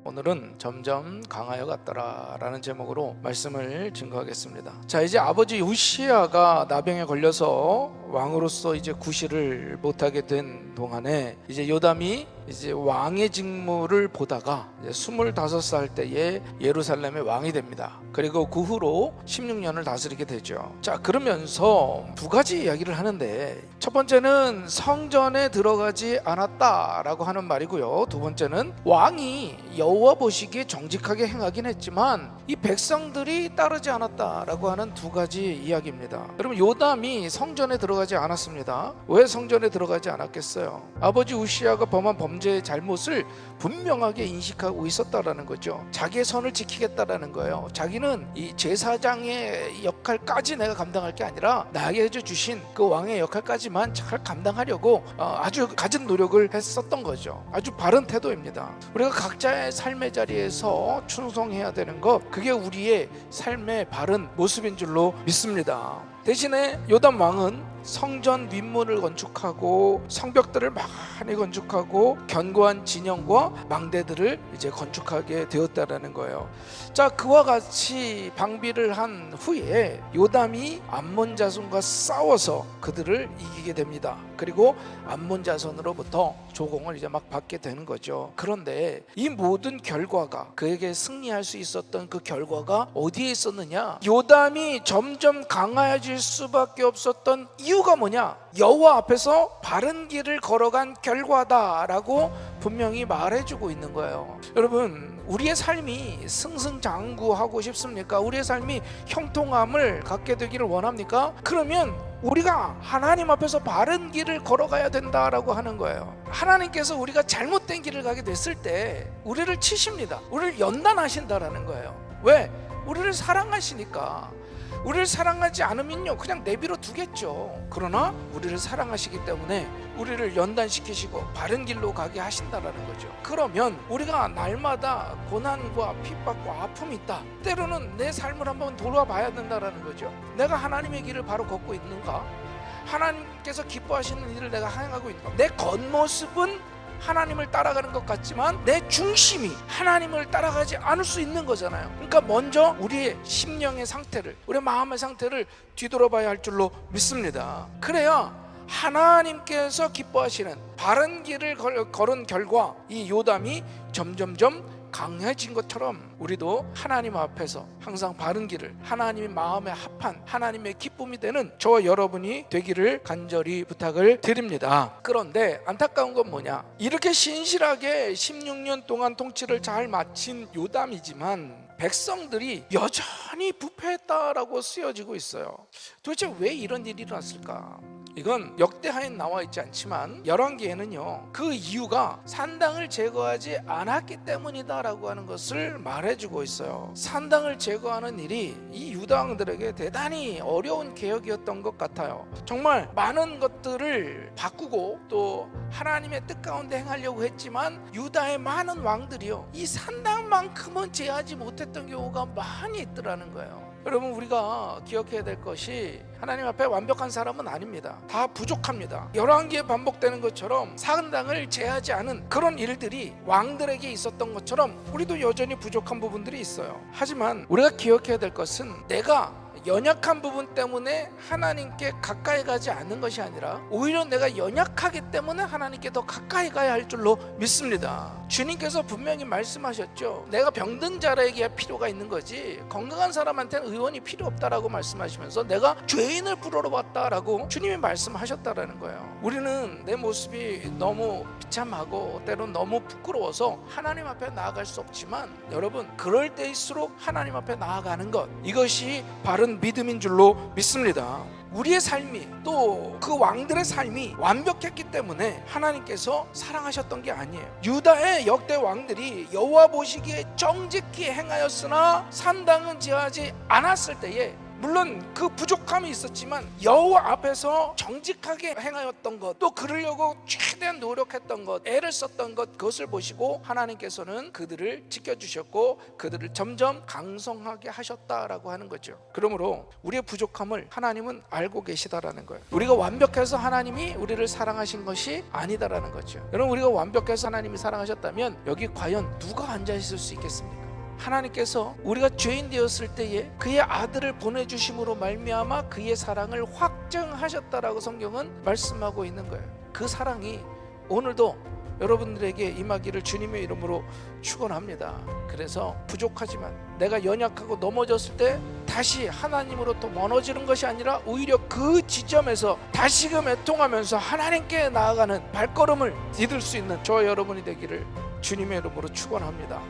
오늘은 점점 강하여 갔더라 라는 제목으로 말씀을 증거하겠습니다. 자, 이제 아버지 우시아가 나병에 걸려서 왕으로서 이제 구실을 못하게 된 동안에 이제 요담이 이제 왕의 직무를 보다가 이제 25살 때에 예루살렘의 왕이 됩니다. 그리고 그 후로 16년을 다스리게 되죠. 자, 그러면서 두 가지 이야기를 하는데, 첫 번째는 성전에 들어가지 않았다라고 하는 말이고요. 두 번째는 왕이 여호와 보시기에 정직하게 행하긴 했지만 이 백성들이 따르지 않았다라고 하는 두 가지 이야기입니다. 여러분, 요담이 성전에 들어가지 않았습니다. 왜 성전에 들어가지 않았겠어요? 아버지 우시아가 범한 범죄의 잘못을 분명하게 인식하고 있었다라는 거죠. 자기의 선을 지키겠다라는 거예요. 자기는 이 제사장의 역할까지 내가 감당할 게 아니라 나에게 주신 그 왕의 역할까지만 잘 감당하려고 아주 갖은 노력을 했었던 거죠. 아주 바른 태도입니다. 우리가 각자의 삶의 자리에서 충성해야 되는 것, 그게 우리의 삶의 바른 모습인 줄로 믿습니다. 대신에 요담 왕은 성전 윗문을 건축하고 성벽들을 많이 건축하고 견고한 진영과 망대들을 이제 건축하게 되었다라는 거예요. 자, 그와 같이 방비를 한 후에 요담이 암몬 자손과 싸워서 그들을 이기게 됩니다. 그리고 암몬 자손으로부터 조공을 이제 막 받게 되는 거죠. 그런데 이 모든 결과가, 그에게 승리할 수 있었던 그 결과가 어디에 있었느냐? 요담이 점점 강해질 수밖에 없었던 이유가 뭐냐? 여호와 앞에서 바른 길을 걸어간 결과다라고 분명히 말해주고 있는 거예요. 여러분, 우리의 삶이 승승장구하고 싶습니까? 우리의 삶이 형통함을 갖게 되기를 원합니까? 그러면 우리가 하나님 앞에서 바른 길을 걸어가야 된다라고 하는 거예요. 하나님께서 우리가 잘못된 길을 가게 됐을 때 우리를 치십니다. 우리를 연단하신다라는 거예요. 왜? 우리를 사랑하시니까. 우리를 사랑하지 않으면요, 그냥 내버려 두겠죠. 그러나 우리를 사랑하시기 때문에 우리를 연단시키시고 바른 길로 가게 하신다라는 거죠. 그러면 우리가 날마다 고난과 핍박과 아픔이 있다. 때로는 내 삶을 한번 돌아봐야 된다라는 거죠. 내가 하나님의 길을 바로 걷고 있는가? 하나님께서 기뻐하시는 일을 내가 행하고 있는가? 내 겉모습은 하나님을 따라가는 것 같지만 내 중심이 하나님을 따라가지 않을 수 있는 거잖아요. 그러니까 먼저 우리의 심령의 상태를, 우리의 마음의 상태를 뒤돌아봐야 할 줄로 믿습니다. 그래야 하나님께서 기뻐하시는 바른 길을 걸은 결과 이 요담이 점점점 강해진 것처럼 우리도 하나님 앞에서 항상 바른 길을, 하나님의 마음에 합한 하나님의 기쁨이 되는 저와 여러분이 되기를 간절히 부탁을 드립니다. 그런데 안타까운 건 뭐냐? 이렇게 신실하게 16년 동안 통치를 잘 마친 요담이지만 백성들이 여전히 부패했다라고 쓰여지고 있어요. 도대체 왜 이런 일이 일어났을까? 이건 역대하에 나와 있지 않지만 열왕기에는요, 그 이유가 산당을 제거하지 않았기 때문이다라고 하는 것을 말해주고 있어요. 산당을 제거하는 일이 이 유다 왕들에게 대단히 어려운 개혁이었던 것 같아요. 정말 많은 것들을 바꾸고 또 하나님의 뜻 가운데 행하려고 했지만 유다의 많은 왕들이요, 이 산당만큼은 제하지 못했던 경우가 많이 있더라는 거예요. 여러분, 우리가 기억해야 될 것이 하나님 앞에 완벽한 사람은 아닙니다. 다 부족합니다. 열왕기에 반복되는 것처럼 산당을 제하지 않은 그런 일들이 왕들에게 있었던 것처럼 우리도 여전히 부족한 부분들이 있어요. 하지만 우리가 기억해야 될 것은 내가 연약한 부분 때문에 하나님께 가까이 가지 않는 것이 아니라 오히려 내가 연약하기 때문에 하나님께 더 가까이 가야 할 줄로 믿습니다. 주님께서 분명히 말씀하셨죠. 내가 병든 자에게 필요가 있는 거지 건강한 사람한테는 의원이 필요 없다라고 말씀하시면서 내가 죄인을 부르러 왔다라고 주님이 말씀하셨다라는 거예요. 우리는 내 모습이 너무 비참하고 때로는 너무 부끄러워서 하나님 앞에 나아갈 수 없지만 여러분, 그럴 때일수록 하나님 앞에 나아가는 것, 이것이 바른 믿음인 줄로 믿습니다. 우리의 삶이 또 그 왕들의 삶이 완벽했기 때문에 하나님께서 사랑하셨던 게 아니에요. 유다의 역대 왕들이 여호와 보시기에 정직히 행하였으나 산당은 제하지 않았을 때에 물론 그 부족함이 있었지만 여호와 앞에서 정직하게 행하였던 것, 또 그러려고 최대한 노력했던 것, 애를 썼던 것, 그것을 보시고 하나님께서는 그들을 지켜주셨고 그들을 점점 강성하게 하셨다라고 하는 거죠. 그러므로 우리의 부족함을 하나님은 알고 계시다라는 거예요. 우리가 완벽해서 하나님이 우리를 사랑하신 것이 아니다라는 거죠. 여러분, 우리가 완벽해서 하나님이 사랑하셨다면 여기 과연 누가 앉아 있을 수 있겠습니까? 하나님께서 우리가 죄인 되었을 때에 그의 아들을 보내주심으로 말미암아 그의 사랑을 확증하셨다라고 성경은 말씀하고 있는 거예요. 그 사랑이 오늘도 여러분들에게 임하기를 주님의 이름으로 축원합니다. 그래서 부족하지만 내가 연약하고 넘어졌을 때 다시 하나님으로부터 멀어지는 것이 아니라 오히려 그 지점에서 다시금 애통하면서 하나님께 나아가는 발걸음을 디딜 수 있는 저와 여러분이 되기를 주님의 이름으로 축원합니다.